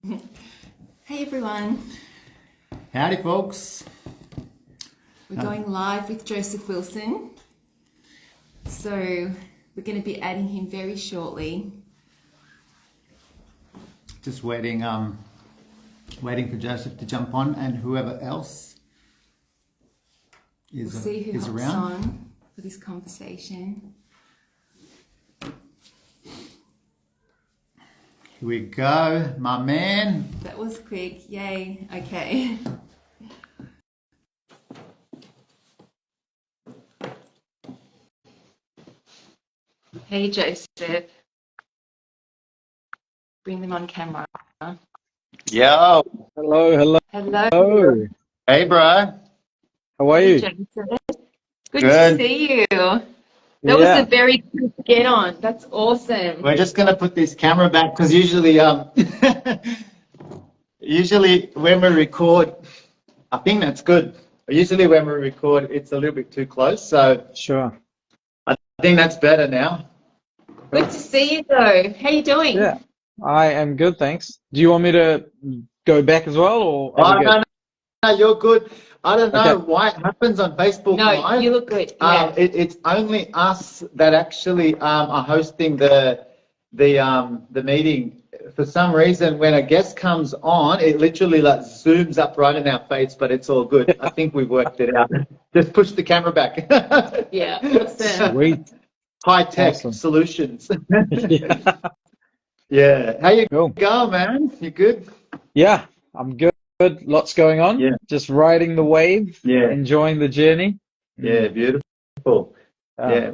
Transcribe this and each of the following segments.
Hey everyone, Howdy, folks. we're going live with Joseph Wilson. So we're going to be adding him very shortly. Just waiting for Joseph to jump on, and whoever else We'll is see who hops around. on for this conversation. Here we go, my man. That was quick, yay, okay. Hey Joseph, bring them on camera. Yo. Hello. Hello, Hey, bro. How are hey you? Joseph, good to Good. see you. That was a Yeah, very quick get on, that's awesome. We're just gonna put this camera back because usually, usually when we record, I think that's good. Usually when we record, it's a little bit too close, so sure. I think that's better now. Good to see you though, how you Yeah, doing? I am good, thanks. Do you want me to go back as well, or are we Oh, good? no, you're good. I don't know Okay. why it happens on Facebook No, Live. you look good. Yeah. It's only us that actually are hosting the meeting. For some reason, when a guest comes on, it literally like zooms up right in our face, but it's all good. I think we've worked it out. Just push the camera back. Yeah. Awesome. Sweet. High tech Awesome. solutions. Yeah, Yeah. How you cool. going, man? You good? Yeah, I'm good. Lots going on. Yeah. Just riding the wave, Yeah. enjoying the journey. Yeah. Mm. Beautiful. Yeah. Yeah.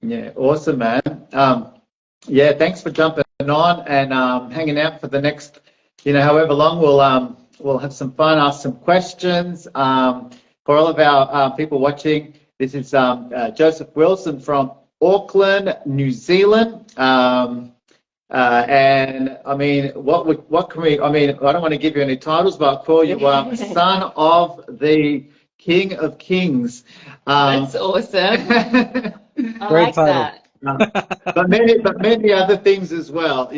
Yeah, awesome, man. Yeah, thanks for jumping on and hanging out for the next, however long. We'll have some fun, ask some questions. For all of our people watching, this is Joseph Wilson from Auckland, New Zealand. And I mean, what can we? I mean, I don't want to give you any titles, but I'll call you son of the King of Kings. That's awesome. I Great like title. that. But many other things as well.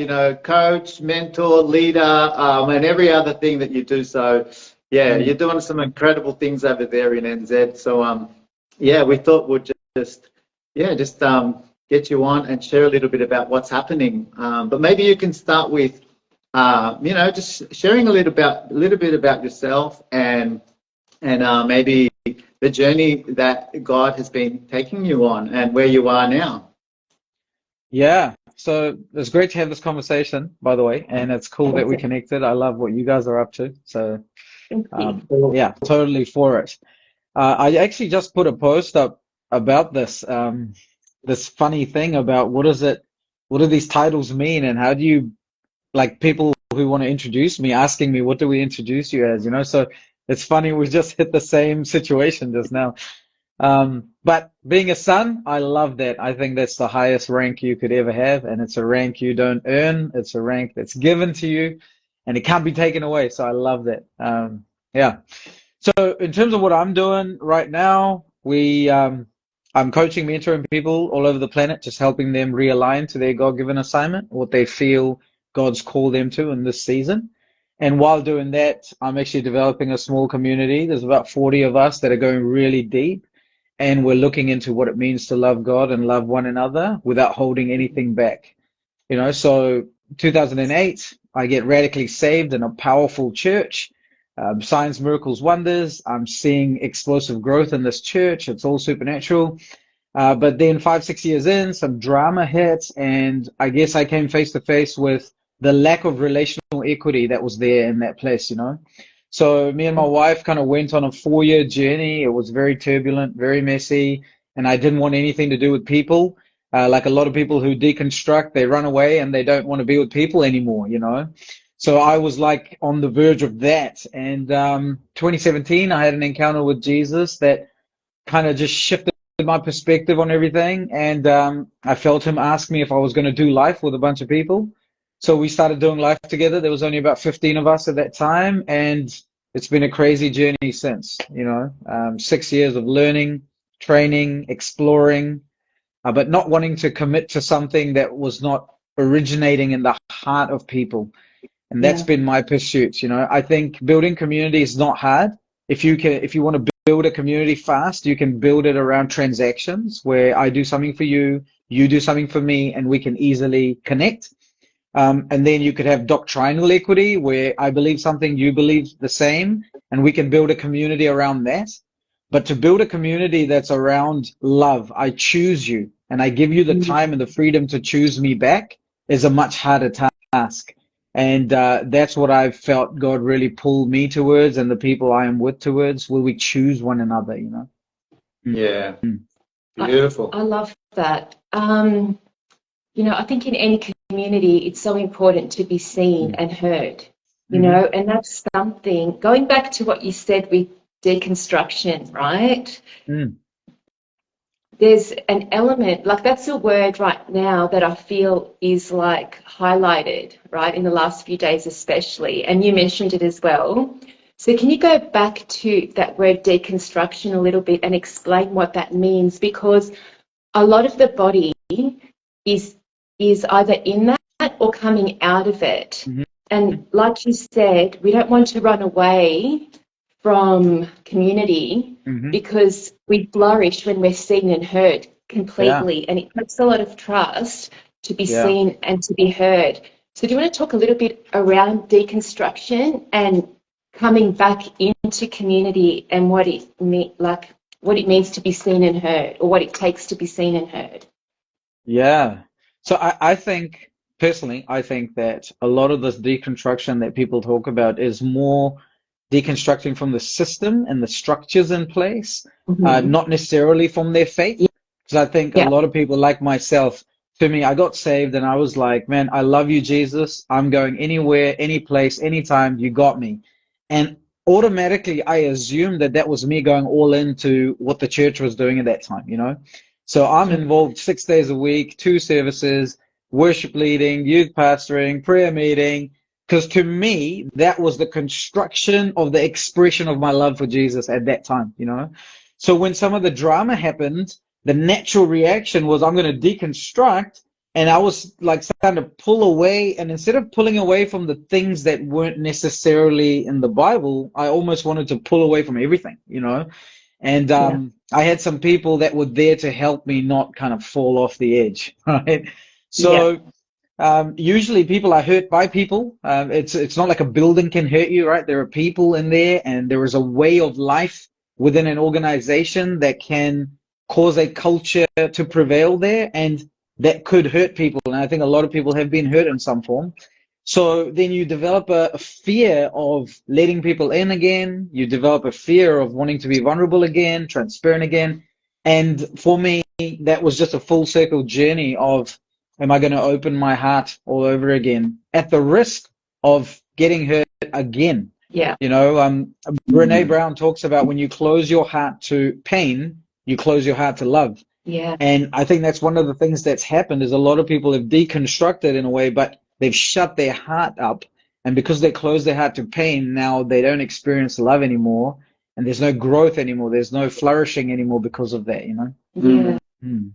Coach, mentor, leader, and every other thing that you do. So, yeah, Mm. you're doing some incredible things over there in NZ. So, yeah, we thought we'd just get you on and share a little bit about what's happening. But maybe you can start with, just sharing a little bit about yourself and maybe the journey that God has been taking you on and where you are now. Yeah. So it's great to have this conversation, by the way, and it's cool that we Awesome. connected. I love what you guys are up to. So, Thank you. yeah, totally for it. I actually just put a post up about this funny thing about what do these titles mean, and how do you, like, people who want to introduce me asking me, what do we introduce you as, So it's funny, we just hit the same situation just now. But being a son, I love that. I think that's the highest rank you could ever have, and it's a rank you don't earn. It's a rank that's given to you, and it can't be taken away. So I love that. Yeah. So in terms of what I'm doing right now, I'm coaching, mentoring people all over the planet, just helping them realign to their God-given assignment, what they feel God's called them to in this season. And while doing that, I'm actually developing a small community. There's about 40 of us that are going really deep, and we're looking into what it means to love God and love one another without holding anything back. So 2008, I get radically saved in a powerful church. Signs, miracles, wonders. I'm seeing explosive growth in this church. It's all supernatural. But then 5, 6 years in, some drama hits, and I guess I came face to face with the lack of relational equity that was there in that place. So me and my wife kind of went on a 4-year journey. It was very turbulent, very messy, and I didn't want anything to do with people. Like a lot of people who deconstruct, they run away and they don't want to be with people anymore. So I was like on the verge of that. And 2017, I had an encounter with Jesus that kind of just shifted my perspective on everything. And I felt him ask me if I was going to do life with a bunch of people. So we started doing life together. There was only about 15 of us at that time. And it's been a crazy journey since. 6 years of learning, training, exploring, but not wanting to commit to something that was not originating in the heart of people. And that's Yeah. been my pursuit. I think building community is not hard. If you want to build a community fast, you can build it around transactions where I do something for you, you do something for me, and we can easily connect. And then you could have doctrinal equity where I believe something, you believe the same, and we can build a community around that. But to build a community that's around love, I choose you and I give you the Mm. time and the freedom to choose me back is a much harder task. And that's what I've felt God really pulled me towards and the people I am with towards, where we choose one another. Yeah. Mm. I, Beautiful. I love that. I think in any community, it's so important to be seen Mm. and heard, Hmm. and that's something, going back to what you said with deconstruction, right? Mm. There's an element, like that's a word right now that I feel is like highlighted, right, in the last few days especially, and you mentioned it as well. So can you go back to that word deconstruction a little bit and explain what that means? Because a lot of the body is is either in that or coming out of it. Hmm. And like you said, we don't want to run away from community Hmm. because we flourish when we're seen and heard Yeah, completely. And it takes a lot of trust to be yeah. seen and to be heard. So do you want to talk a little bit around deconstruction and coming back into community and what it means to be seen and heard, or what it takes to be seen and heard? Yeah. So I think personally, I think that a lot of this deconstruction that people talk about is more deconstructing from the system and the structures in place, Mm-hmm. not necessarily from their faith. Because I think a Yeah, lot of people like myself, to me, I got saved and I was like, man, I love you, Jesus. I'm going anywhere, any place, anytime. You got me. And automatically, I assumed that that was me going all into what the church was doing at that time. So I'm yeah, involved 6 days a week, two services, worship leading, youth pastoring, prayer meeting. Because to me, that was the construction of the expression of my love for Jesus at that time. So when some of the drama happened, the natural reaction was I'm going to deconstruct. And I was like starting to pull away. And instead of pulling away from the things that weren't necessarily in the Bible, I almost wanted to pull away from everything. And yeah, I had some people that were there to help me not kind of fall off the edge, right? yeah, So usually people are hurt by people. It's not like a building can hurt you, right? There are people in there, and there is a way of life within an organization that can cause a culture to prevail there, and that could hurt people. And I think a lot of people have been hurt in some form. So then you develop a fear of letting people in again. You develop a fear of wanting to be vulnerable again, transparent again. And for me, that was just a full circle journey of, am I going to open my heart all over again at the risk of getting hurt again? yeah, Brene Brown talks about when you close your heart to pain, you close your heart to love. yeah, And I think that's one of the things that's happened is a lot of people have deconstructed in a way, but they've shut their heart up. And because they close their heart to pain, now they don't experience love anymore. And there's no growth anymore. There's no flourishing anymore because of that. yeah, Mm.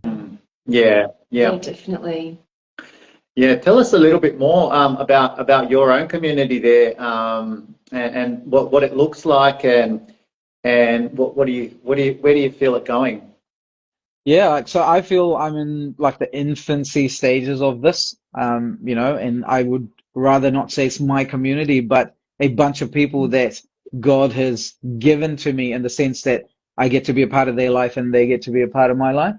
Yeah. yeah, Yeah. definitely. Yeah. Tell us a little bit more about your own community there, and what it looks like, and what do you where do you feel it going? Yeah, so I feel I'm in like the infancy stages of this, and I would rather not say it's my community, but a bunch of people that God has given to me in the sense that I get to be a part of their life and they get to be a part of my life.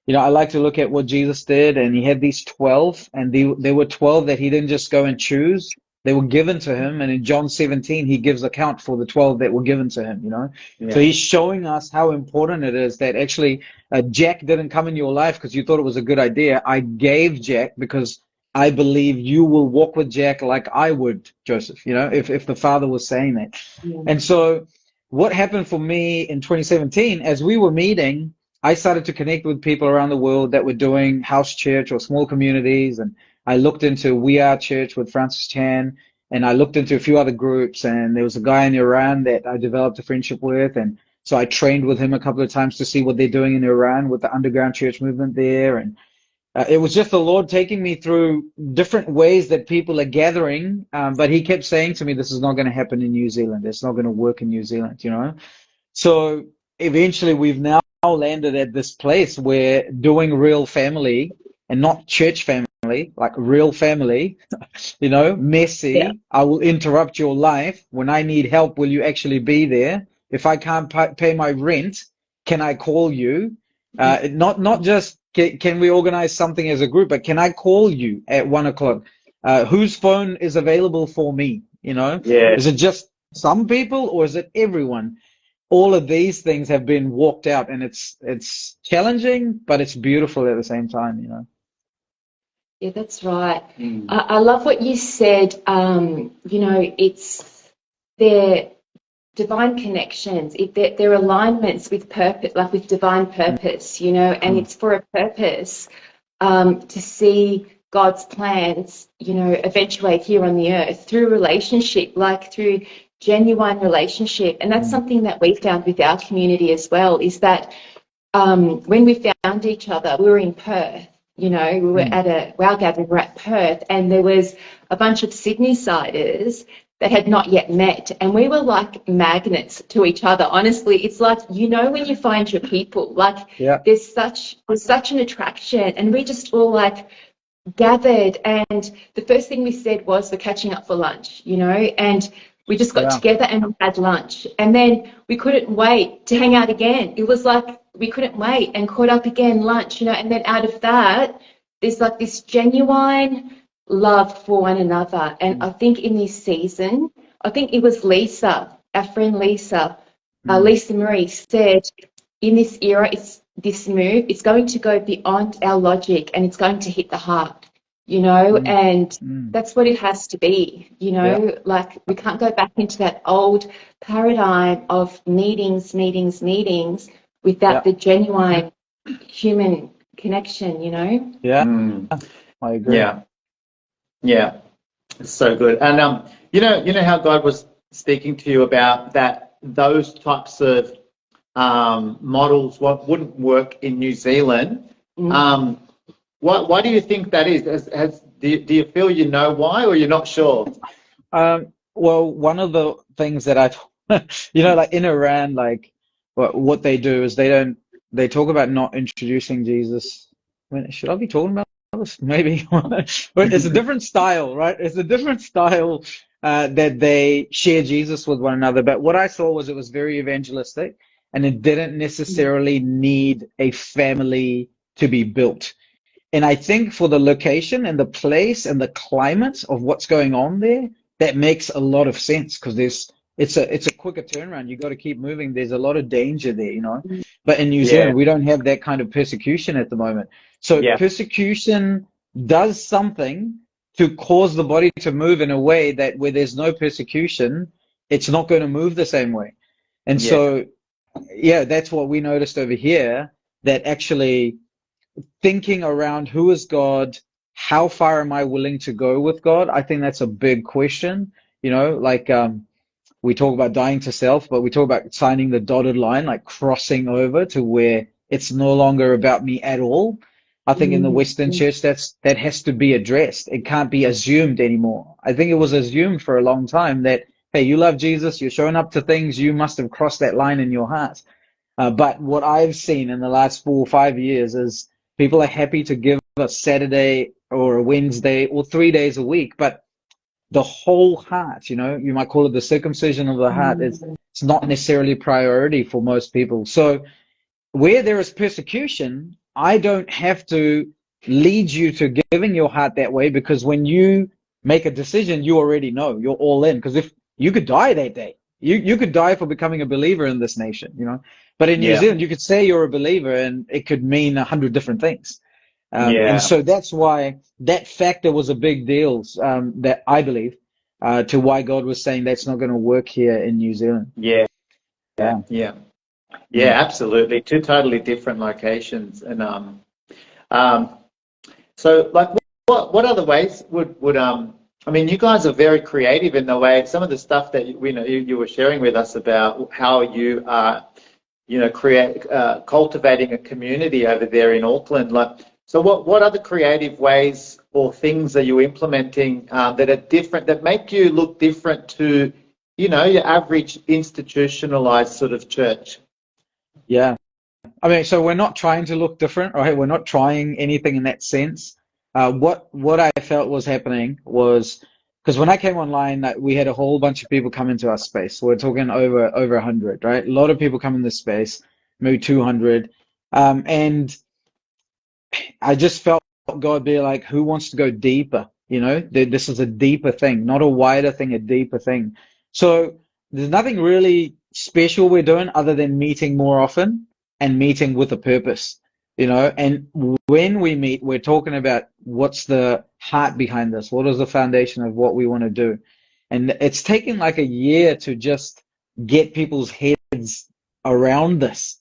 I like to look at what Jesus did, and he had these 12, and there were 12 that he didn't just go and choose. They were given to him, and in John 17, he gives account for the 12 that were given to him. So Yeah. he's showing us how important it is that actually Jack didn't come in your life because you thought it was a good idea. I gave Jack because I believe you will walk with Jack like I would, Joseph, if the father was saying that. Yeah, And so what happened for me in 2017, as we were meeting, I started to connect with people around the world that were doing house church or small communities. And I looked into We Are Church with Francis Chan, and I looked into a few other groups. And there was a guy in Iran that I developed a friendship with. And so I trained with him a couple of times to see what they're doing in Iran with the underground church movement there. And it was just the Lord taking me through different ways that people are gathering. But he kept saying to me, this is not going to happen in New Zealand. It's not going to work in New Zealand, you know? So eventually we've now landed at this place where doing real family and not church family, like real family, you know, Yeah. messy. I will interrupt your life. When I need help, will you actually be there? If I can't pay my rent, can I call you? Not just can we organize something as a group, but can I call you at 1 o'clock? Whose phone is available for me? You know, Yeah. is it just some people or is it everyone? All of these things have been walked out, and it's challenging, but it's beautiful at the same time, you know. Yeah, that's right. Mm. I love what you said. You know, it's their divine connections, their alignments with purpose, like with divine purpose, you know, and Mm. it's for a purpose to see God's plans, you know, eventuate here on the earth through relationship, like through genuine relationship. And that's Mm. something that we found with our community as well, is that when we found each other, we were in Perth, you know, we were Mm. at a WOW gathering, we're at Perth, and there was a bunch of Sydney-siders that had not yet met, and we were like magnets to each other. Honestly, it's like, you know, when you find your people, like Yeah, there's such an attraction, and we just all like gathered, and the first thing we said was we're catching up for lunch, you know, and we just got yeah, together and we had lunch, and then we couldn't wait to hang out again. It was like we couldn't wait, and caught up again, lunch, you know, and then out of that there's like this genuine love for one another. And mm, I think in this season, I think it was Lisa, our friend Lisa, mm, Lisa Marie said, in this era, this move, it's going to go beyond our logic and it's going to hit the heart, you know, mm, and mm. that's what it has to be, you Yeah, know, like we can't go back into that old paradigm of meetings, meetings, meetings without yeah, the genuine human connection, you know? yeah. Mm. I agree. Yeah. Yeah. It's so good. And you know how God was speaking to you about that those types of models what wouldn't work in New Zealand. Mm. Um, why do you think that is? Do you feel you know why, or you're not sure? Well, one of the things that you know, like in Iran, like what they do is they talk about not introducing Jesus. Should I be talking about this? Maybe, but it's a different style, right? It's a different style that they share Jesus with one another. But what I saw was it was very evangelistic, and it didn't necessarily need a family to be built. And I think for the location and the place and the climate of what's going on there, that makes a lot of sense because it's a quicker turnaround. You got to keep moving. There's a lot of danger there, you know. But in New Yeah. Zealand, we don't have that kind of persecution at the moment. So Yeah. persecution does something to cause the body to move in a way that where there's no persecution, it's not going to move the same way. And Yeah. so, yeah, that's what we noticed over here, that actually thinking around who is God, how far am I willing to go with God? I think that's a big question. You know, like we talk about dying to self, but we talk about signing the dotted line, like crossing over to where it's no longer about me at all. I think in the Mm. Western church, that has to be addressed. It can't be assumed anymore. I think it was assumed for a long time that, hey, you love Jesus, you're showing up to things, you must have crossed that line in your heart. But what I've seen in the last 4 or 5 years is people are happy to give a Saturday or a Wednesday or 3 days a week, but the whole heart, you know, you might call it the circumcision of the heart, Mm. it's not necessarily a priority for most people. So where there is persecution, I don't have to lead you to giving your heart that way because when you make a decision, you already know you're all in. Because if you could die that day, you could die for becoming a believer in this nation, you know. But in New Yeah. Zealand, you could say you're a believer and it could mean 100 different things. And Yeah. so that's why that factor was a big deal, that I believe, to why God was saying that's not going to work here in New Zealand. Yeah. Yeah. Yeah. Yeah. Mm. Absolutely. Two totally different locations, and um, so, like, what other ways would I mean, you guys are very creative in the way some of the stuff that you know you were sharing with us about how you are, you know, cultivating a community over there in Auckland. Like, So what other creative ways or things are you implementing that are different, that make you look different to, your average institutionalized sort of church? Yeah. I mean, so we're not trying to look different, right? We're not trying anything in that sense. What I felt was happening was because when I came online, we had a whole bunch of people come into our space. We're talking over 100, right? A lot of people come in this space, maybe 200, and I just felt God be like, who wants to go deeper? This is a deeper thing, not a wider thing, a deeper thing. So there's nothing really special we're doing other than meeting more often and meeting with a purpose, And when we meet, we're talking about what's the heart behind this? What is the foundation of what we want to do? And it's taken like a year to just get people's heads around this.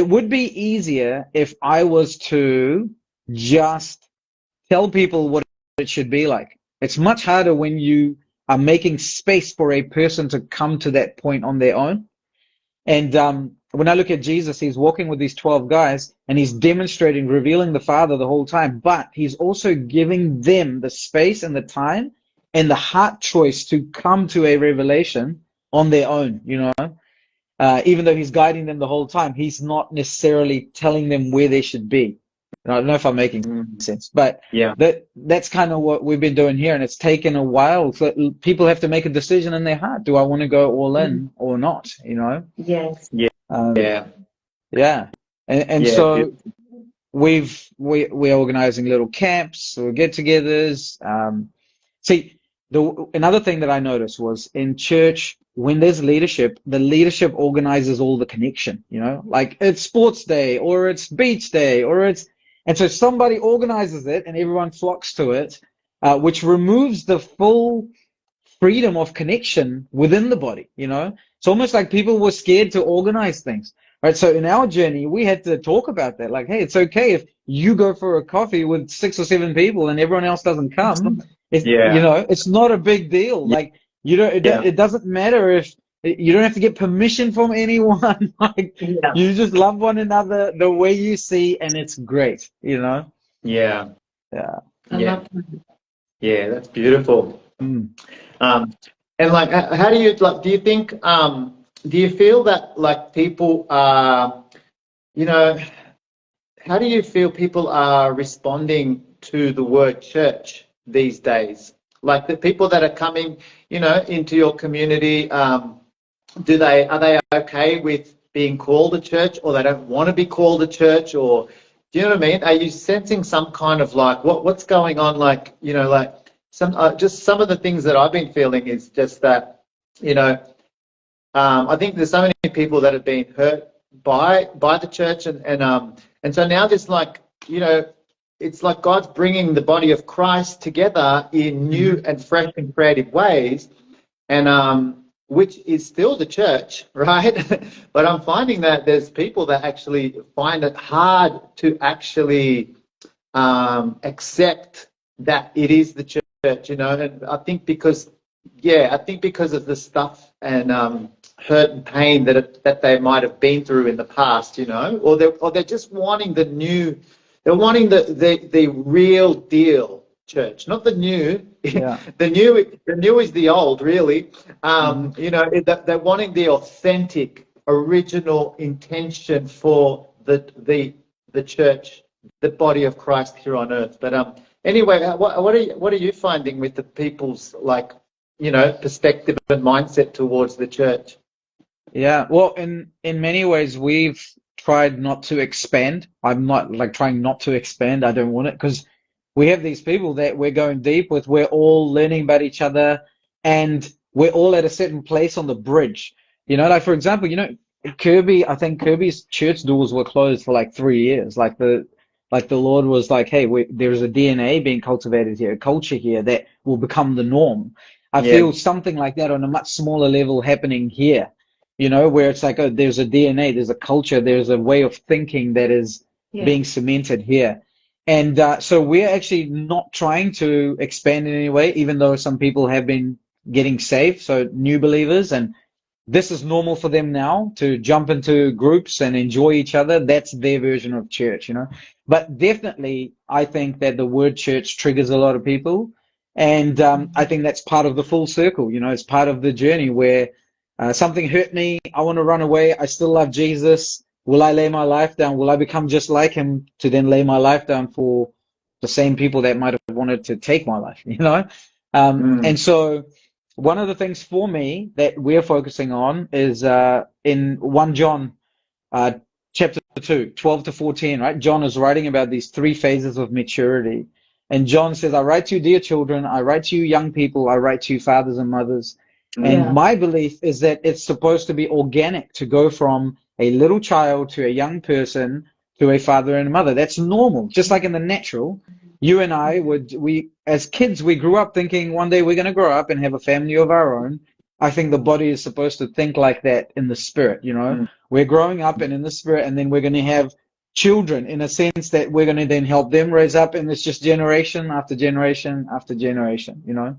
It would be easier if I was to just tell people what it should be like. It's much harder when you are making space for a person to come to that point on their own. And when I look at Jesus, he's walking with these 12 guys and he's demonstrating, revealing the Father the whole time, but he's also giving them the space and the time and the heart choice to come to a revelation on their own. Even though he's guiding them the whole time, he's not necessarily telling them where they should be. I don't know if I'm making Mm. sense, but Yeah. that's kind of what we've been doing here, and it's taken a while. So people have to make a decision in their heart: do I want to go all in or not? Yes. Yeah. Um, Yeah. yeah, and Yeah. so we're organizing little camps or get-togethers. See, another thing that I noticed was in church, when there's leadership, the leadership organizes all the connection, like it's sports day or it's beach day and so somebody organizes it and everyone flocks to it, which removes the full freedom of connection within the body. It's almost like people were scared to organize things. Right. So in our journey, we had to talk about that. Like, hey, it's okay if you go for a coffee with 6 or 7 people and everyone else doesn't come. Yeah. It's not a big deal. Yeah. Like, it doesn't matter if you don't have to get permission from anyone. Like, Yeah. you just love one another the way you see, and it's great. Yeah. Yeah. I Yeah. love that. Yeah. That's beautiful. Mm. Um, and like, how do you like? Do you think? Do you feel that like people are, you know, how do you feel people are responding to the word church these days? Like the people that are coming, into your community, are they okay with being called a church, or they don't want to be called a church, or do you know what I mean? Are you sensing some kind of like what's going on? Like like some just some of the things that I've been feeling is just that you know I think there's so many people that have been hurt by the church, and so now there's like it's like God's bringing the body of Christ together in new and fresh and creative ways, and which is still the church, right? But I'm finding that there's people that actually find it hard to actually accept that it is the church, and I think because of the stuff and hurt and pain that they might have been through in the past, or they're just wanting they're wanting the real deal church, not the new. Yeah. The new is the old, really. Hmm. They're wanting the authentic, original intention for the church, the body of Christ here on earth. But anyway, what are you finding with the people's perspective and mindset towards the church? Yeah, well, in many ways, we've tried not to expand. I'm not like trying not to expand. I don't want it because we have these people that we're going deep with. We're all learning about each other, and we're all at a certain place on the bridge. Like for example, Kirby. I think Kirby's church doors were closed for like 3 years. Like the Lord was like, hey, there's a DNA being cultivated here, a culture here that will become the norm. I Yeah, feel something like that on a much smaller level happening here, where it's like, oh, there's a DNA, there's a culture, there's a way of thinking that is Yeah. being cemented here. And so we're actually not trying to expand in any way, even though some people have been getting saved, so new believers, and this is normal for them now to jump into groups and enjoy each other. That's their version of church, you know. But definitely, I think that the word church triggers a lot of people. And I think that's part of the full circle, you know, it's part of the journey where something hurt me. I want to run away. I still love Jesus. Will I lay my life down? Will I become just like him to then lay my life down for the same people that might have wanted to take my life, you know? And so one of the things for me that we're focusing on is in 1 John uh, chapter 2, 12 to 14, right? John is writing about these three phases of maturity. And John says, I write to you, dear children, I write to you, young people, I write to you, fathers and mothers. And Yeah. my belief is that it's supposed to be organic to go from a little child to a young person to a father and a mother. That's normal, just like in the natural. You and I as kids, we grew up thinking one day we're going to grow up and have a family of our own. I think the body is supposed to think like that in the spirit, you know? We're growing up and in the spirit, and then we're going to have children in a sense that we're going to then help them raise up, and it's just generation after generation after generation, you know?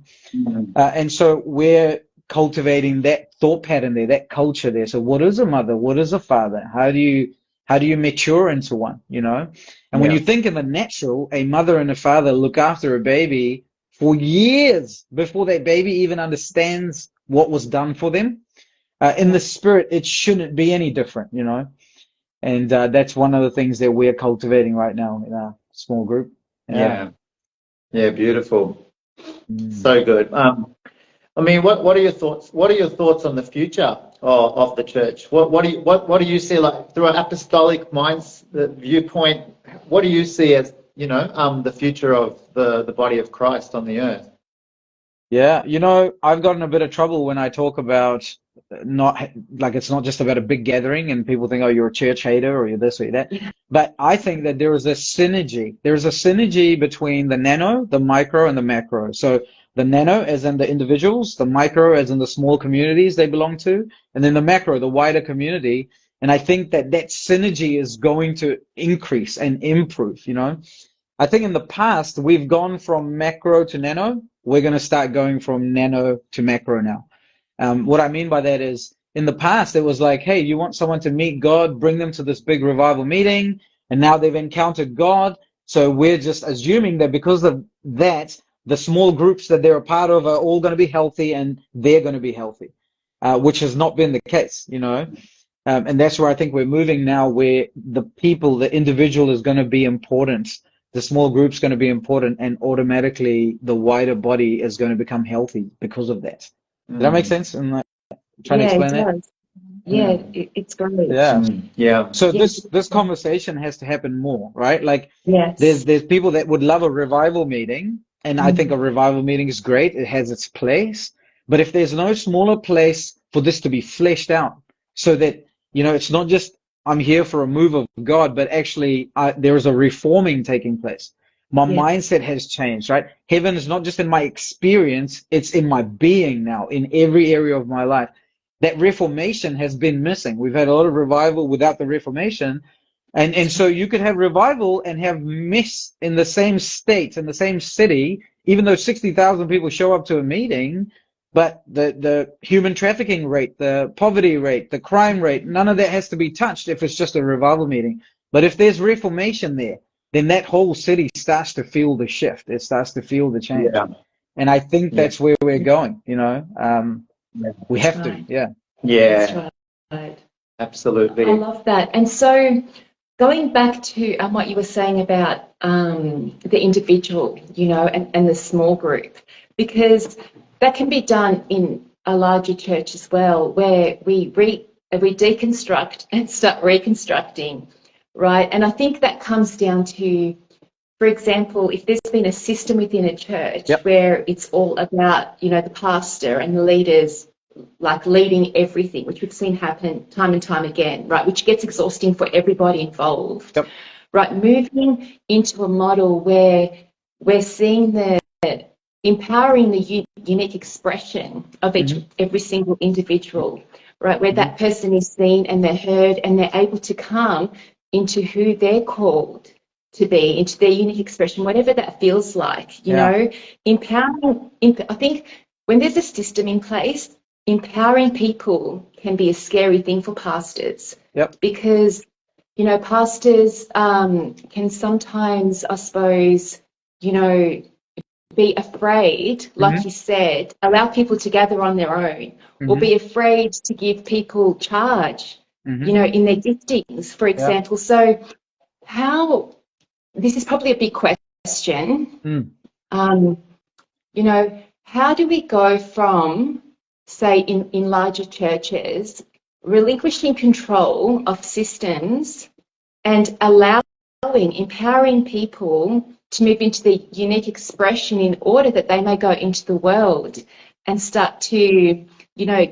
And so we're cultivating that thought pattern there, that culture there. So what is a mother? What is a father? How do you mature into one, you know? And when Yeah. you think in the natural, a mother and a father look after a baby for years before that baby even understands what was done for them. In the spirit, it shouldn't be any different, you know? And that's one of the things that we're cultivating right now in our small group. Yeah. Yeah. Yeah. Beautiful. Mm. So good. I mean, what are your thoughts? What are your thoughts on the future of the church? What do you see, like, through an apostolic minds the viewpoint? What do you see as, the future of the body of Christ on the earth? Yeah, you know, I've gotten a bit of trouble when I talk about not like it's not just about a big gathering and people think, oh, you're a church hater or you're this or you're that. Yeah. But I think that there is a synergy. There's a synergy between the nano, the micro, and the macro. So the nano as in the individuals, the micro as in the small communities they belong to, and then the macro, the wider community. And I think that that synergy is going to increase and improve, you know. I think in the past we've gone from macro to nano. We're going to start going from nano to macro now. What I mean by that is in the past it was like, hey, you want someone to meet God, bring them to this big revival meeting, and now they've encountered God. So we're just assuming that because of that, the small groups that they're a part of are all going to be healthy and they're going to be healthy, which has not been the case, you know. And that's where I think we're moving now, where the people, the individual is going to be important. The small group's going to be important, and automatically the wider body is going to become healthy because of that. Did that make Mm, sense? I'm trying to Yeah, it explain that. does. Yeah, mm, it's great. Yeah. yeah. So Yeah. this conversation has to happen more, right? Like there's Yes. there's people that would love a revival meeting, and I think a revival meeting is great. It has its place. But if there's no smaller place for this to be fleshed out, so that, you know, it's not just I'm here for a move of God, but actually there is a reforming taking place. My Yeah. mindset has changed, right? Heaven is not just in my experience, it's in my being now, in every area of my life. That reformation has been missing. We've had a lot of revival without the reformation. And so you could have revival and have mess in the same state, in the same city, even though 60,000 people show up to a meeting, but the human trafficking rate, the poverty rate, the crime rate, none of that has to be touched if it's just a revival meeting. But if there's reformation there, then that whole city starts to feel the shift. It starts to feel the change. Yeah. And I think Yeah. that's where we're going, you know. Yeah. We That's have to, right. yeah. That's Yeah. right. I Absolutely. love that. And so going back to what you were saying about the individual, you know, and the small group, because that can be done in a larger church as well, where we deconstruct and start reconstructing, right? And I think that comes down to, for example, if there's been a system within a church Yep. where it's all about, you know, the pastor and the leaders like leading everything, which we've seen happen time and time again, right, which gets exhausting for everybody involved, Yep. right, moving into a model where we're seeing the empowering the unique expression of Hmm. every single individual, right, where Hmm. that person is seen and they're heard and they're able to come into who they're called to be, into their unique expression, whatever that feels like, you Yeah. know, empowering. I think when there's a system in place, empowering people can be a scary thing for pastors Yep. because, pastors can sometimes, I suppose, be afraid, like Mm-hmm. you said, allow people to gather on their own, or Mm-hmm. be afraid to give people charge, Mm-hmm. in their giftings, for Yeah. example. So, how, this is probably a big question. Mm. Um, how do we go from, say, in larger churches, relinquishing control of systems and empowering people to move into their unique expression in order that they may go into the world and start to,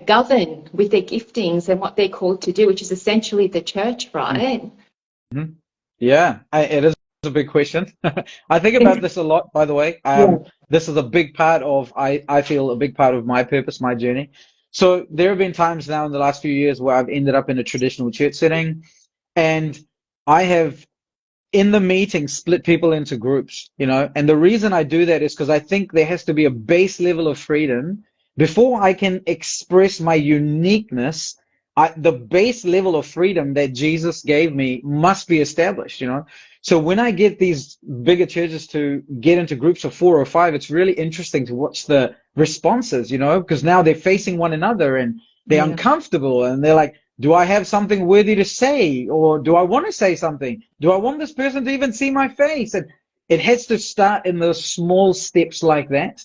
govern with their giftings and what they're called to do, which is essentially the church, right? Mhm. Yeah, it is a big question. I think about this a lot, by the way. Yeah. This is a big part of, I feel a big part of my purpose, my journey. So there have been times now in the last few years where I've ended up in a traditional church setting, and I have in the meeting split people into groups, and the reason I do that is because I think there has to be a base level of freedom before I can express my uniqueness. The base level of freedom that Jesus gave me must be established. So when I get these bigger churches to get into groups of 4 or 5, it's really interesting to watch the responses, because now they're facing one another and they're Yeah. uncomfortable and they're like, do I have something worthy to say? Or do I want to say something? Do I want this person to even see my face? And it has to start in those small steps like that.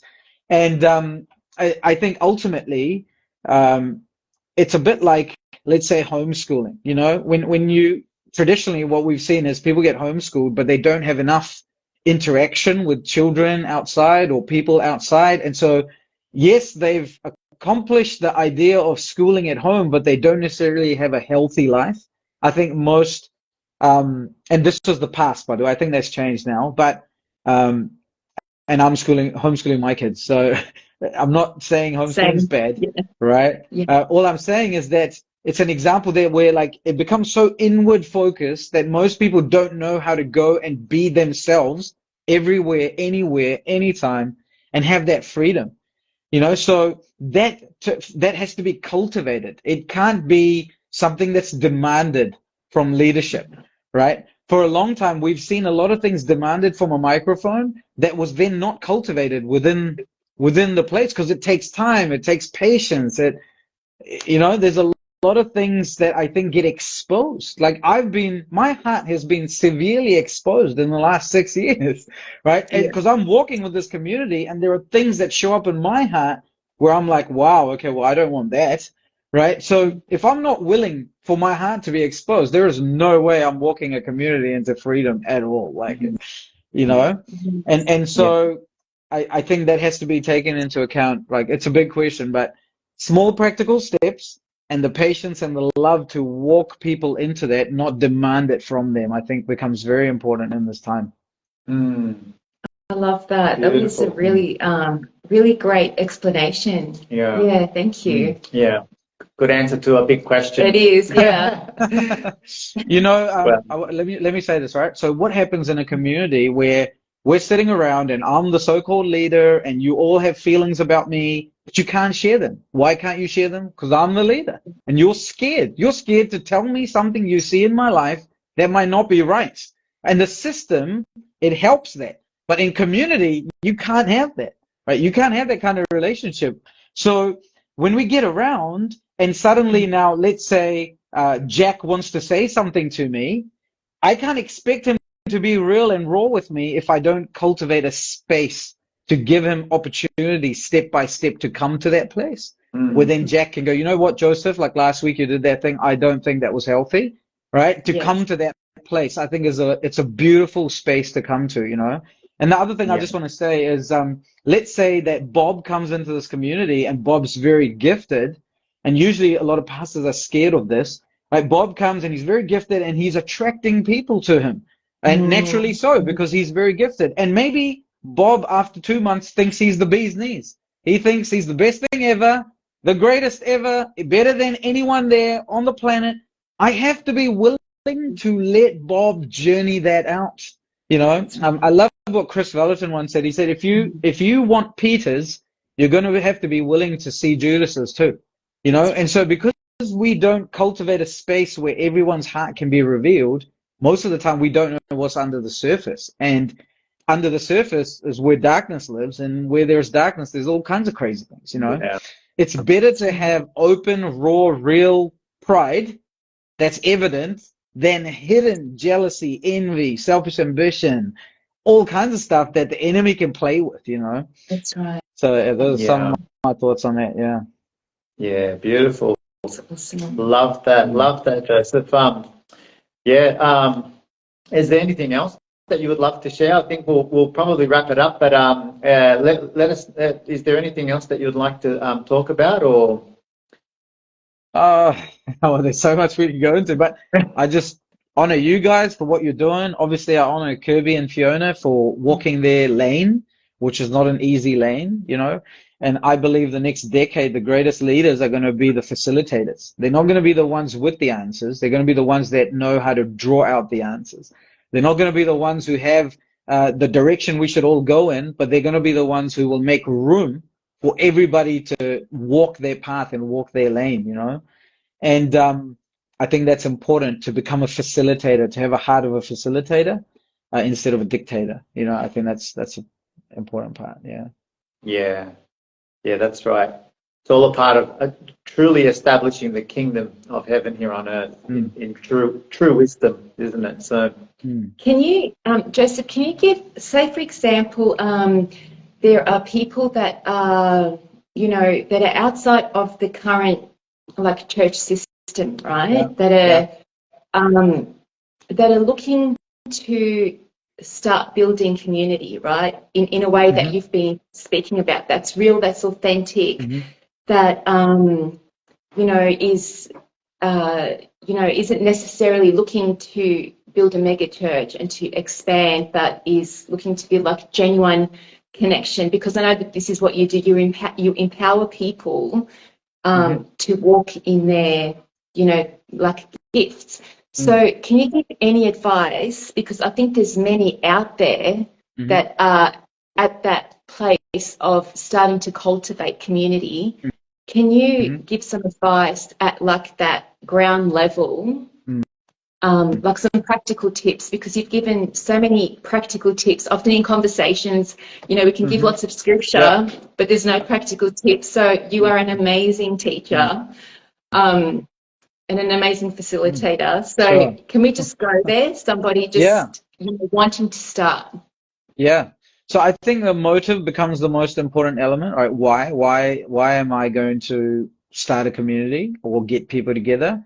And I think ultimately, um, it's a bit like, let's say, homeschooling. When you traditionally, what we've seen is people get homeschooled, but they don't have enough interaction with children outside or people outside. And so, yes, they've accomplished the idea of schooling at home, but they don't necessarily have a healthy life. I think most, and this was the past, by the way, I think that's changed now, but, um, and I'm homeschooling my kids. So I'm not saying homeschooling is Same. bad, Yeah. right? Yeah. All I'm saying is that it's an example there where like it becomes so inward focused that most people don't know how to go and be themselves everywhere, anywhere, anytime, and have that freedom. So that has to be cultivated. It can't be something that's demanded from leadership, right? For a long time, we've seen a lot of things demanded from a microphone that was then not cultivated within the place because it takes time, it takes patience, there's a lot of things that I think get exposed. Like my heart has been severely exposed in the last 6 years, right? Yeah. Because I'm walking with this community and there are things that show up in my heart where I'm like, wow, okay, well, I don't want that, right? So if I'm not willing for my heart to be exposed, there is no way I'm walking a community into freedom at all. Like, Mhm. you Yeah. know, and, Yes. and Yeah. so I think that has to be taken into account. Like, it's a big question, but small practical steps and the patience and the love to walk people into that, not demand it from them, I think becomes very important in this time. Mm, I love that. That was a beautiful. really, really great explanation. Yeah. Yeah, thank Mm, you. yeah. Good answer to a big It question. is, yeah. Well, Let me say this, right? So what happens in a community where we're sitting around and I'm the so-called leader and you all have feelings about me, but you can't share them. Why can't you share them? Because I'm the leader and you're scared. You're scared to tell me something you see in my life that might not be right. And the system, it helps that. But in community, you can't have that, right? You can't have that kind of relationship. So when we get around and suddenly now, let's say Jack wants to say something to me, I can't expect him to be real and raw with me if I don't cultivate a space to give him opportunity step by step to come to that place where mm, then Jack can go, you know what, Joseph, like last week you did that thing. I don't think that was healthy, right? To come Yes. to that place, I think it's a beautiful space to come to. And the other thing I yeah. just want to say is, let's say that Bob comes into this community and Bob's very gifted, and usually a lot of pastors are scared of this. Right? Bob comes and he's very gifted and he's attracting people to him. And naturally Mm. so, because he's very gifted. And maybe Bob, after 2 months, thinks he's the bee's knees. He thinks he's the best thing ever, the greatest ever, better than anyone there on the planet. I have to be willing to let Bob journey that out. That's right. I love what Chris Vallotton once said. He said, if you want Peters, you're going to have to be willing to see Judas's too. you know? And so because we don't cultivate a space where everyone's heart can be revealed, most of the time we don't know what's under the surface. And under the surface is where darkness lives, and where there's darkness, there's all kinds of crazy things, you know? Yeah. It's better to have open, raw, real pride that's evident than hidden jealousy, envy, selfish ambition, all kinds of stuff that the enemy can play with, you know? That's right. So those are some Yeah. of my thoughts on that, yeah. Yeah. Beautiful. That's awesome. Love that. Mm. Love that, Joseph. Yeah. Is there anything else that you would love to share? I think we'll probably wrap it up. But let us. Is there anything else that you'd like to talk about, or? Uh, well, there's so much we can go into, but I just honor you guys for what you're doing. Obviously, I honor Kirby and Fiona for walking their lane, which is not an easy lane, you know. And I believe the next decade, the greatest leaders are going to be the facilitators. They're not going to be the ones with the answers. They're going to be the ones that know how to draw out the answers. They're not going to be the ones who have the direction we should all go in, but they're going to be the ones who will make room for everybody to walk their path and walk their lane, you know? And I think that's important to become a facilitator, to have a heart of a facilitator instead of a dictator. You know, I think that's an important part. Yeah. Yeah. Yeah. That's right. It's all a part of truly establishing the kingdom of heaven here on earth in true wisdom, isn't it? So. Can you, Joseph, can you give, say, for example, there are people that are, you know, that are outside of the current, like, church system, right? Yeah. That are looking to start building community, right? In a way that you've been speaking about. That's real, that's authentic, that, you know, isn't necessarily looking to build a mega church and to expand, but is looking to build like genuine connection. Because I know that this is what you do. You empower people to walk in their, you know, like gifts. So can you give any advice? Because I think there's many out there that are at that place of starting to cultivate community. Can you give some advice at like that ground level, like some practical tips? Because you've given so many practical tips. Often in conversations, you know, we can give lots of scripture, but there's no practical tips. So you are an amazing teacher, and an amazing facilitator. So Sure. can we just go there? Somebody Yeah. just, you know, wanting to start. Yeah. So I think the motive becomes the most important element, right? Why am I going to start a community or get people together?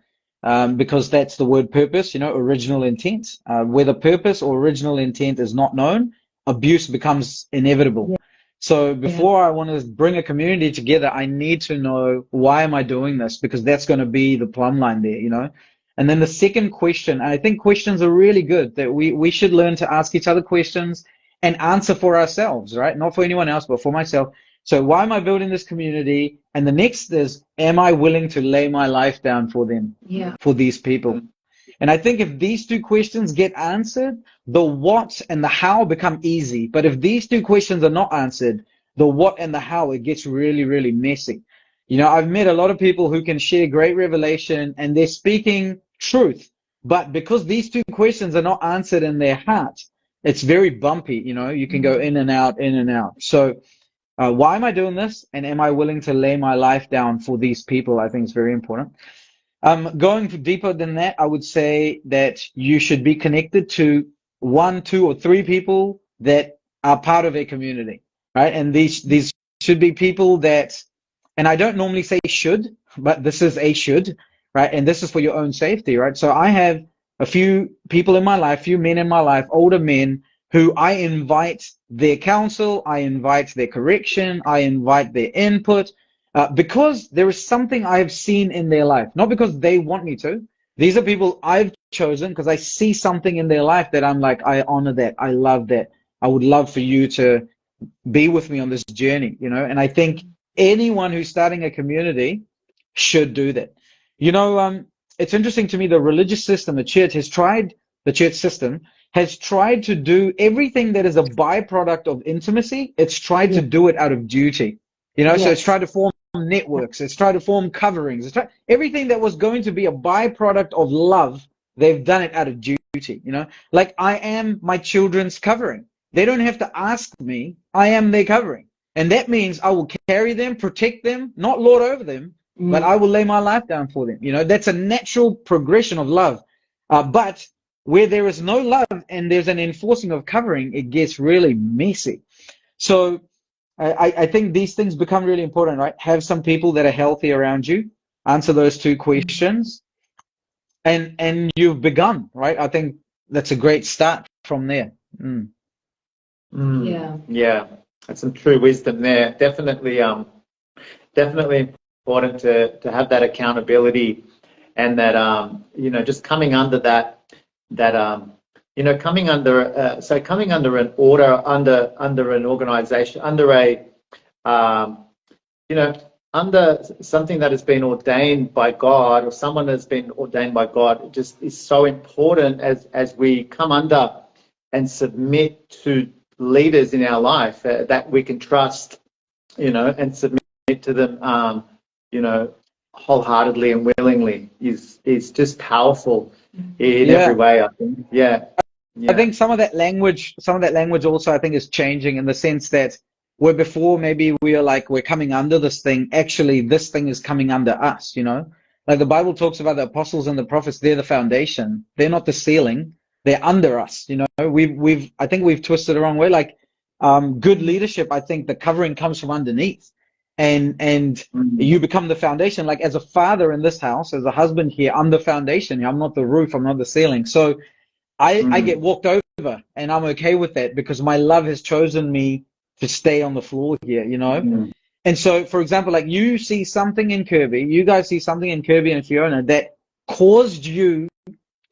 Because that's the word purpose, you know, original intent. Where the purpose or original intent is not known, abuse becomes inevitable. So Yeah. before I want to bring a community together, I need to know why am I doing this? Because that's going to be the plumb line there, you know? And then the second question, and I think questions are really good, that we should learn to ask each other questions and answer for ourselves, right? Not for anyone else, but for myself. So why am I building this community? And the next is, am I willing to lay my life down for them, Yeah. for these people? And I think if these two questions get answered, the what and the how become easy. But if these two questions are not answered, the what and the how, it gets really, really messy. You know, I've met a lot of people who can share great revelation and they're speaking truth. But because these two questions are not answered in their heart, it's very bumpy. You know, you can go in and out, in and out. So why am I doing this? And am I willing to lay my life down for these people? I think it's very important. Going deeper than that, I would say that you should be connected to one, two, or three people that are part of a community, right? And these should be people that, and I don't normally say should, but this is a should, right? And this is for your own safety, right? So I have a few people in my life, few men in my life, older men who I invite their counsel, I invite their correction, I invite their input, because there is something I have seen in their life, not because they want me to. These are people I've chosen because I see something in their life that I'm like, I honor that. I love that. I would love for you to be with me on this journey, you know? And I think anyone who's starting a community should do that. You know, it's interesting to me, the religious system, the church system has tried to do everything that is a byproduct of intimacy. It's tried to do it out of duty, you know? So it's Yes. tried to form networks. It's tried to form coverings. Everything that was going to be a byproduct of love, they've done it out of duty, you know? Like I am my children's covering. They don't have to ask me. I am their covering. And that means I will carry them, protect them, not lord over them, but I will lay my life down for them. You know, that's a natural progression of love. But where there is no love and there's an enforcing of covering, it gets really messy. So I think these things become really important, right? Have some people that are healthy around you, answer those two questions, and you've begun, right? I think that's a great start from there. Yeah. Yeah, that's some true wisdom there. Definitely important to have that accountability, and that just coming under coming under an order, under an organization, under a under something that has been ordained by God, or someone that's been ordained by God. It just is so important as we come under and submit to leaders in our life that we can trust, and submit to them, wholeheartedly and willingly is just powerful in every Yeah. way, I think. Yeah. I Yeah. think some of that language also I think is changing in the sense that where before maybe we are like we're coming under this thing, actually this thing is coming under us, you know? Like the Bible talks about the apostles and the prophets, they're the foundation. They're not the ceiling. They're under us, you know? I think we've twisted the wrong way. Like good leadership, I think the covering comes from underneath. And you become the foundation. Like as a father in this house, as a husband here, I'm the foundation. I'm not the roof, I'm not the ceiling. So I get walked over and I'm okay with that because my love has chosen me to stay on the floor here, you know? And so, for example, like you see something in Kirby, you guys see something in Kirby and Fiona that caused you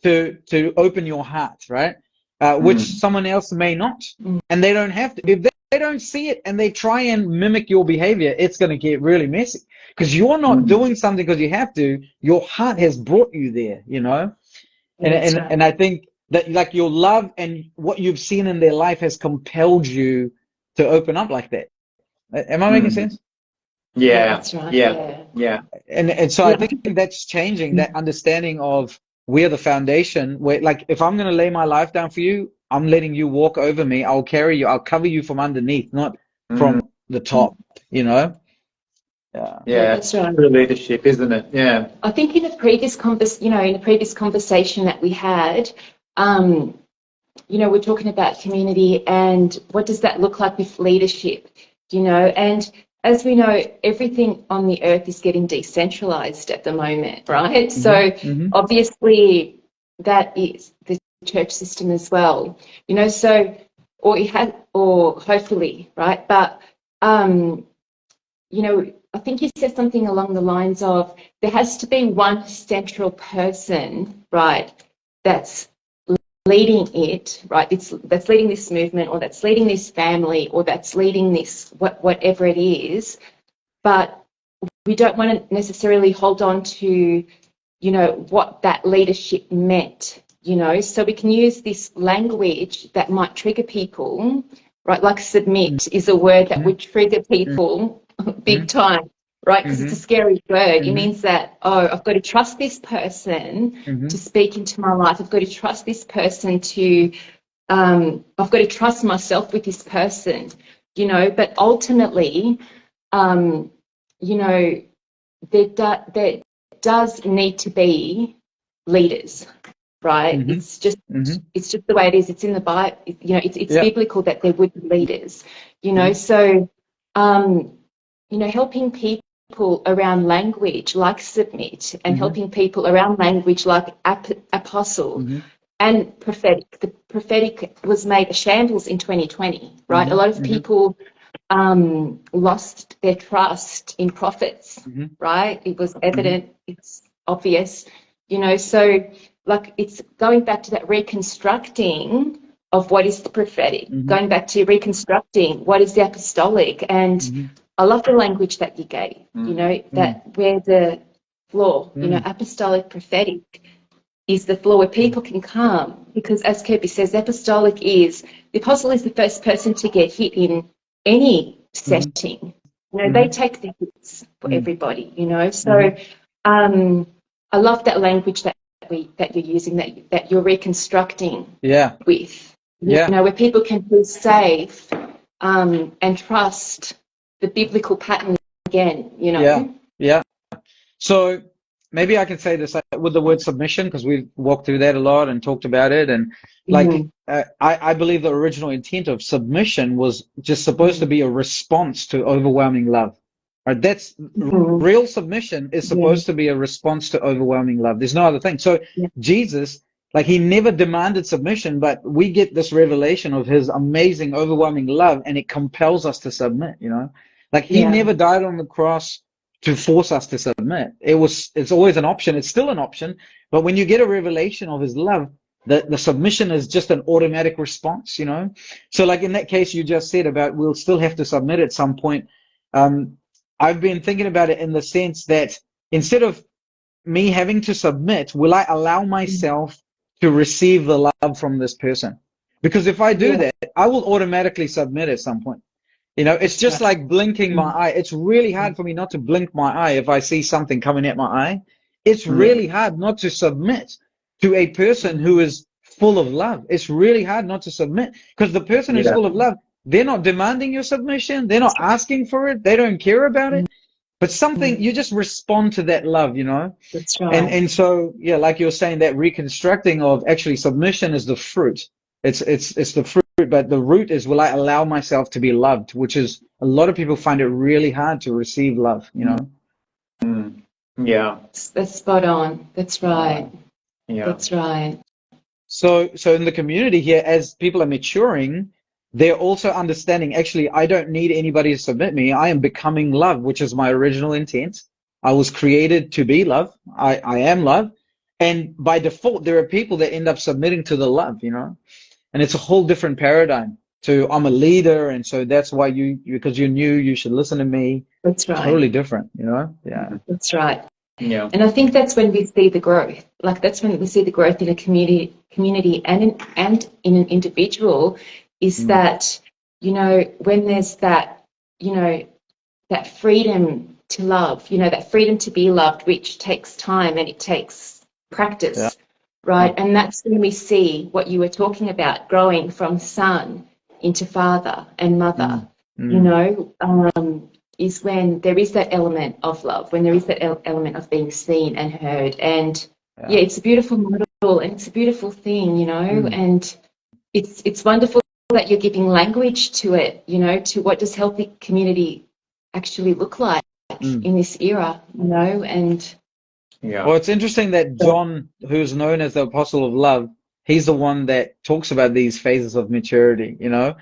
to open your heart, right? Which someone else may not. And they don't have to. If they don't see it and they try and mimic your behavior, it's going to get really messy because you're not doing something because you have to. Your heart has brought you there, you know? And I think that like your love and what you've seen in their life has compelled you to open up like that. Am I making sense? Yeah, Yeah. that's right. Yeah. Yeah. And so I think that's changing that understanding of we're the foundation. Where like if I'm going to lay my life down for you, I'm letting you walk over me. I'll carry you. I'll cover you from underneath, not from the top. You know? Yeah. Yeah. That's right. True leadership, isn't it? Yeah. I think in the previous conversation that we had, we're talking about community and what does that look like with leadership, and as we know, everything on the earth is getting decentralized at the moment, right? So obviously that is the church system as well, so, or hopefully, right? But, I think you said something along the lines of there has to be one central person, right, that's leading it, right? That's leading this movement, or that's leading this family, or that's leading this whatever it is. But we don't want to necessarily hold on to, what that leadership meant, So we can use this language that might trigger people, right? Like submit is a word that would trigger people big time, right? Because it's a scary word. It means that, I've got to trust this person to speak into my life. I've got to trust this person to, I've got to trust myself with this person, But ultimately, there does need to be leaders, right? It's just the way it is. It's in the Bible, it's biblical that there would be leaders, So, helping people around language like submit, and helping people around language like apostle and prophetic. The prophetic was made a shambles in 2020, right? A lot of people lost their trust in prophets, right? It was evident, it's obvious, so like it's going back to that reconstructing of what is the prophetic, going back to reconstructing what is the apostolic. And I love the language that you gave, that where the floor, apostolic, prophetic is the floor where people can come, because as Kirby says, the apostle is the first person to get hit in any setting, You know, they Mm-hmm. take the hits for Mm-hmm. everybody, you know. So Mm-hmm. I love that language that you're using, that you're reconstructing Yeah. with, you Yeah. know, where people can feel safe and trust the biblical pattern again, you Yeah. know. Yeah. So maybe I can say this with the word submission because we've walked through that a lot and talked about it. And like, Mm, I believe the original intent of submission was just supposed to mm, be a response to overwhelming love. Right? That's mm, real submission is yeah, supposed to be a response to overwhelming love. There's no other thing. So yeah, Jesus, like he never demanded submission, but we get this revelation of his amazing, overwhelming love, and it compels us to submit, you know? Like he yeah, never died on the cross to force us to submit. It's always an option. It's still an option. But when you get a revelation of his love, the submission is just an automatic response, you know? So like in that case you just said about we'll still have to submit at some point. Um, I've been thinking about it in the sense that instead of me having to submit, will I allow myself to receive the love from this person? Because if I do yeah, that, I will automatically submit at some point. You know, it's that's just right. like blinking my Mm, eye. It's really hard for me not to blink my eye if I see something coming at my eye. It's Mm. really hard not to submit to a person mm, who is full of love. It's really hard not to submit because the person who's Yeah. full of love, they're not demanding your submission. They're not asking for it. They don't care about mm, it. But something, mm, you just respond to that love, you know? that's And right. and so yeah, like you were saying, that reconstructing of actually submission is the fruit. It's the fruit, but the root is will I allow myself to be loved, which is a lot of people find it really hard to receive love, you know? Mm. Yeah. That's spot on. That's Yeah. right. Yeah. That's right. So in the community here, as people are maturing, they're also understanding actually I don't need anybody to submit me. I am becoming love, which is my original intent. I was created to be love. I am love. And by default, there are people that end up submitting to the love, you know? And it's a whole different paradigm to I'm a leader, and so that's why you because you're new, you should listen to me. That's right. Totally different, you know? Yeah. That's right. Yeah. And I think that's when we see the growth. Like that's when we see the growth in a community and in an individual is Mm, that, you know, when there's that, you know, that freedom to love, you know, that freedom to be loved, which takes time and it takes yeah. practice, right? And that's when we see what you were talking about, growing from son into father and mother, Mm, you mm, know, is when there is that element of love, when there is that element of being seen and heard. And yeah. yeah, it's a beautiful model and it's a beautiful thing, you know, Mm, and it's wonderful that you're giving language to it, you know, to what does healthy community actually look like mm. in this era, you know, and Yeah. Well, it's interesting that John, who's known as the Apostle of Love, he's the one that talks about these phases of maturity, you know?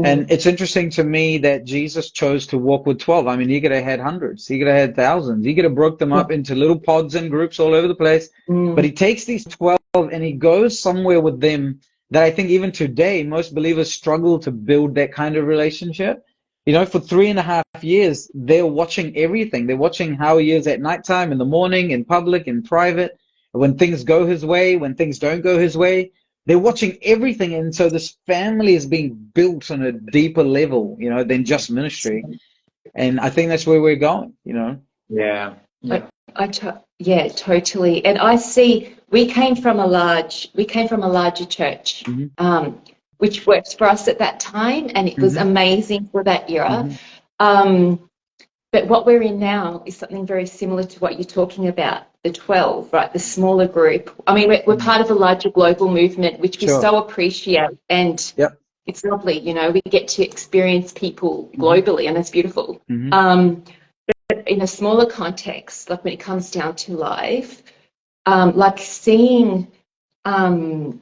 And mm, it's interesting to me that Jesus chose to walk with 12. I mean, he could have had hundreds, he could have had thousands, he could have broke them yeah, up into little pods and groups all over the place. But mm, he takes these 12 and he goes somewhere with them that I think even today, most believers struggle to build that kind of relationship. You know, for 3.5 years, they're watching everything. They're watching how he is at nighttime, in the morning, in public, in private, when things go his way, when things don't go his way. They're watching everything. And so this family is being built on a deeper level, you know, than just ministry. And I think that's where we're going, you know. Yeah. I, Yeah. yeah, totally. And I see we came from a larger church, Hmm. which worked for us at that time, and it was Hmm. amazing for that era. Hmm. Um, But what we're in now is something very similar to what you're talking about, the 12, right? The smaller group. I mean, we're Mm. part of a larger global movement, which we Sure. so appreciate. And Yep. it's lovely, you know, we get to experience people Hmm. globally, and that's beautiful. Hmm. But in a smaller context, like when it comes down to life, like um,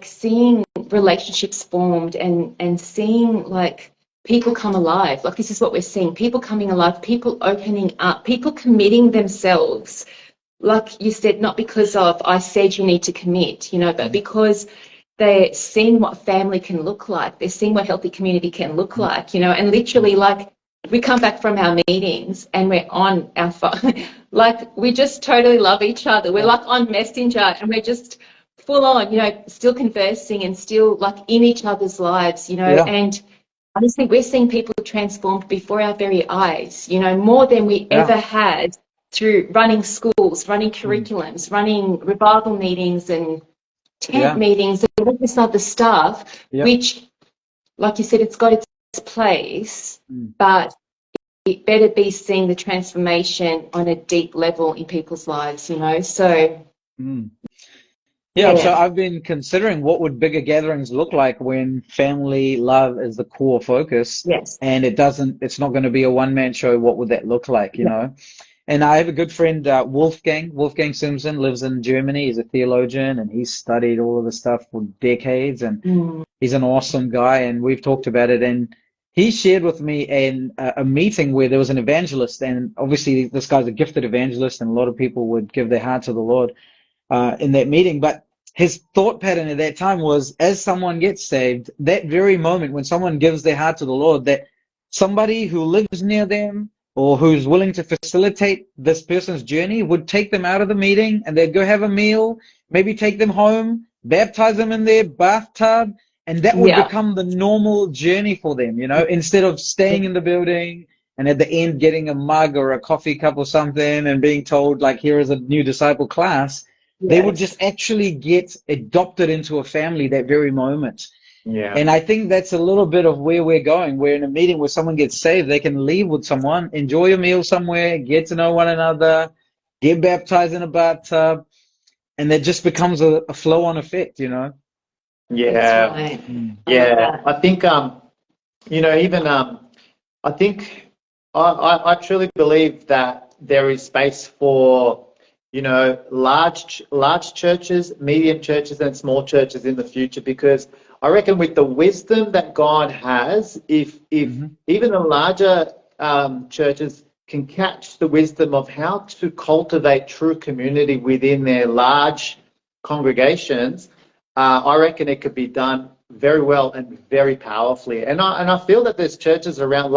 seeing relationships formed and seeing like people come alive. Like this is what we're seeing: people coming alive, people opening up, people committing themselves. Like you said, not because of I said you need to commit, you know, but because they're seeing what family can look like. They're seeing what healthy community can look Hmm. like, you know, and literally like we come back from our meetings and we're on our phone. Like we just totally love each other. We're Yeah. like on Messenger and we're just full on, you know, still conversing and still like in each other's lives, you know, Yeah. and honestly, we're seeing people transformed before our very eyes, you know, more than we Yeah. ever had through running schools, running Mm. curriculums, running revival meetings and tent Yeah. meetings and all this other stuff, Yep. which, like you said, it's got its place, Mm. but it better be seeing the transformation on a deep level in people's lives, you know? So, Mm. Yeah, so yeah, I've been considering what would bigger gatherings look like when family love is the core focus yes, and it's not going to be a one-man show. What would that look like, you yeah, know? And I have a good friend, Wolfgang Simpson lives in Germany. He's a theologian and he's studied all of this stuff for decades and mm, he's an awesome guy and we've talked about it. And he shared with me a meeting where there was an evangelist and obviously this guy's a gifted evangelist and a lot of people would give their heart to the Lord in that meeting. But his thought pattern at that time was, as someone gets saved, that very moment when someone gives their heart to the Lord, that somebody who lives near them or who's willing to facilitate this person's journey would take them out of the meeting and they'd go have a meal, maybe take them home, baptize them in their bathtub, and that would yeah, become the normal journey for them, you know, instead of staying in the building and at the end getting a mug or a coffee cup or something and being told, like, here is a new disciple class. They would just yes, actually get adopted into a family that very moment. Yeah. And I think that's a little bit of where we're going. We're in a meeting where someone gets saved, they can leave with someone, enjoy a meal somewhere, get to know one another, get baptized in a bathtub, and that just becomes a flow-on effect, you know? that's Yeah. right. Mm. I love Yeah. that. I think, even, I think I truly believe that there is space for, large churches, medium churches, and small churches in the future because I reckon with the wisdom that God has, if Hmm. even the larger churches can catch the wisdom of how to cultivate true community within their large congregations, I reckon it could be done very well and very powerfully. And I feel that there's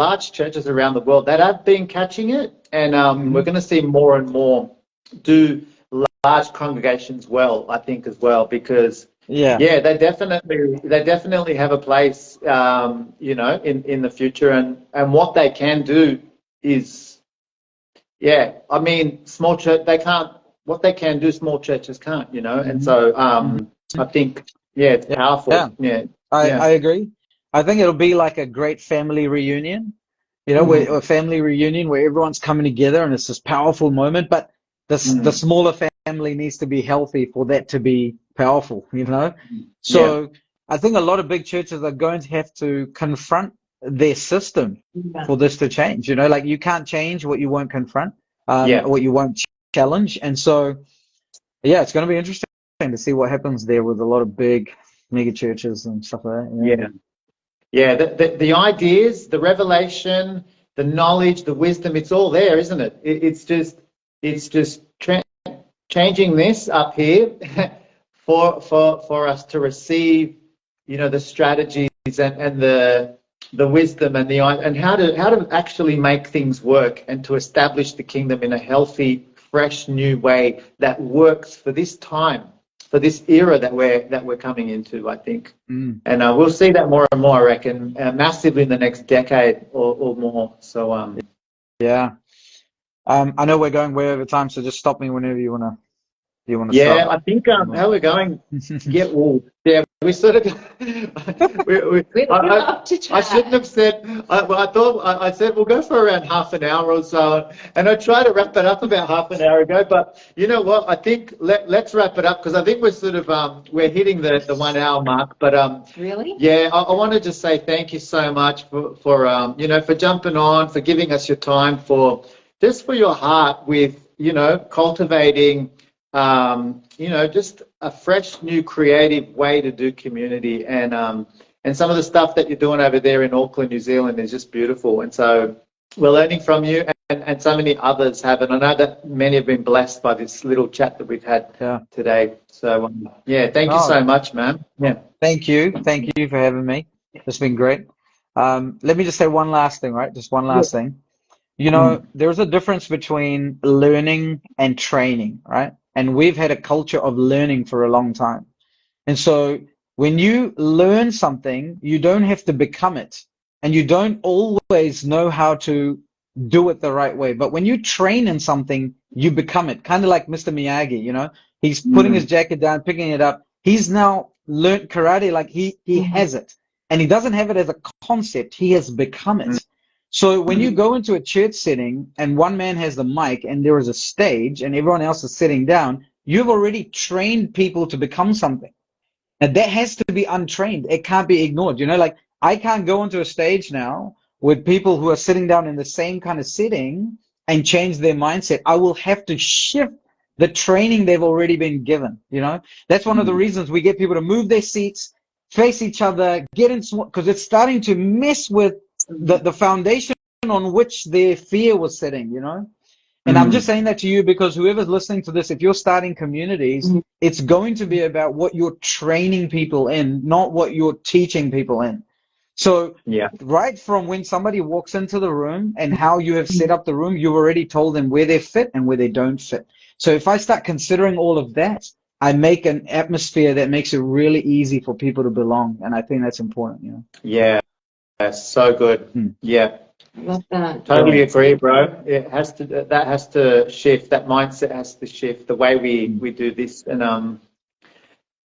large churches around the world that have been catching it, and we're Hmm. going to see more and more do large congregations well. I think as well because Yeah. yeah, they definitely have a place, in the future, and what they can do is yeah, I mean, small church, they can't, what they can do, small churches can't, and Hmm. so Hmm. I think, yeah, it's Yeah. powerful. Yeah, I yeah. agree. I think it'll be like a great family reunion, you know, where Mm, a family reunion where everyone's coming together and it's this powerful moment. But the mm, smaller family needs to be healthy for that to be powerful, you know. yeah, So I think a lot of big churches are going to have to confront their system Yeah. for this to change. You know, like you can't change what you won't confront, yeah, what you won't challenge. And so, yeah, it's going to be interesting to see what happens there with a lot of big mega churches and stuff like that. yeah, yeah. The ideas, the revelation, the knowledge, the wisdom, it's all there, isn't it? It's just changing this up here for us to receive, the strategies and the wisdom and how to actually make things work and to establish the kingdom in a healthy, fresh, new way that works for this time, for this era that we're coming into, I think. Mm, And we'll see that more and more, I reckon, massively in the next decade or more. So, yeah. I know we're going way over time, so just stop me whenever you wanna yeah, stop. I think how we're going. Yeah, we sort of. We love to I shouldn't chat. have said. I thought I said we'll go for around half an hour or so, and I tried to wrap it up about half an hour ago. But you know what? I think let's wrap it up because I think we're sort of we're hitting the 1 hour mark. But Really? yeah, I want to just say thank you so much for jumping on, for giving us your time, for your heart with cultivating just a fresh, new, creative way to do community. And some of the stuff that you're doing over there in Auckland, New Zealand is just beautiful. And so we're learning from you and so many others have. And I know that many have been blessed by this little chat that we've had Yeah. today. So, yeah, thank you Oh, so much, man. Yeah. thank you. Thank you for having me. It's been great. Let me just say one last thing, right? Just one Yeah. last thing. You know, Mm. there's a difference between learning and training, right? And we've had a culture of learning for a long time. And so when you learn something, you don't have to become it. and you don't always know how to do it the right way. But when you train in something, you become it. Kind of like Mr. Miyagi, you know, he's putting his jacket down, picking it up. He's now learned karate, like he has it. And he doesn't have it as a concept, he has become it. So when you go into a church setting and one man has the mic and there is a stage and everyone else is sitting down, you've already trained people to become something. And that has to be untrained. It can't be ignored. You know, like I can't go into a stage now with people who are sitting down in the same kind of setting and change their mindset. I will have to shift the training they've already been given. You know, that's one of the reasons we get people to move their seats, face each other, get in, because it's starting to mess with the foundation on which their fear was sitting, you know? And I'm just saying that to you because whoever's listening to this, if you're starting communities, it's going to be about what you're training people in, not what you're teaching people in. So right from when somebody walks into the room and how you have set up the room, you've already told them where they fit and where they don't fit. So if I start considering all of that, I make an atmosphere that makes it really easy for people to belong. And I think that's important, you know? Yeah, that's so good. Yeah. Love that. Totally agree, bro. It has to, that has to shift. That mindset has to shift. The way we do this, and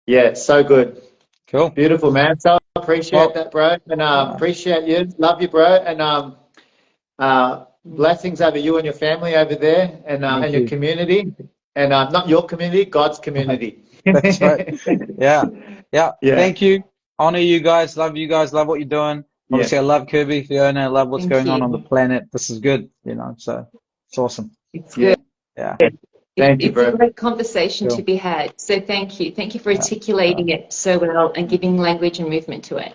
yeah, it's so good. Cool. Beautiful, man. So I appreciate that, bro, and appreciate you. Love you, bro, and blessings over you and your family over there, and your community, and not your community, God's community. That's right. Yeah. Thank you. Honor you guys. Love you guys. Love what you're doing. Obviously, I love Kirby, Fiona. I love what's going on the planet. This is good, you know, so it's awesome. It's good. Yeah. Thank you, bro. It's a great conversation to be had. So thank you. Thank you for articulating it so well and giving language and movement to it.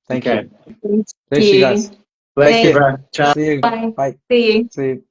Thank you. Thank Bless you guys. Bless you, bro. Ciao. See you. Bye. Bye. See you. See you.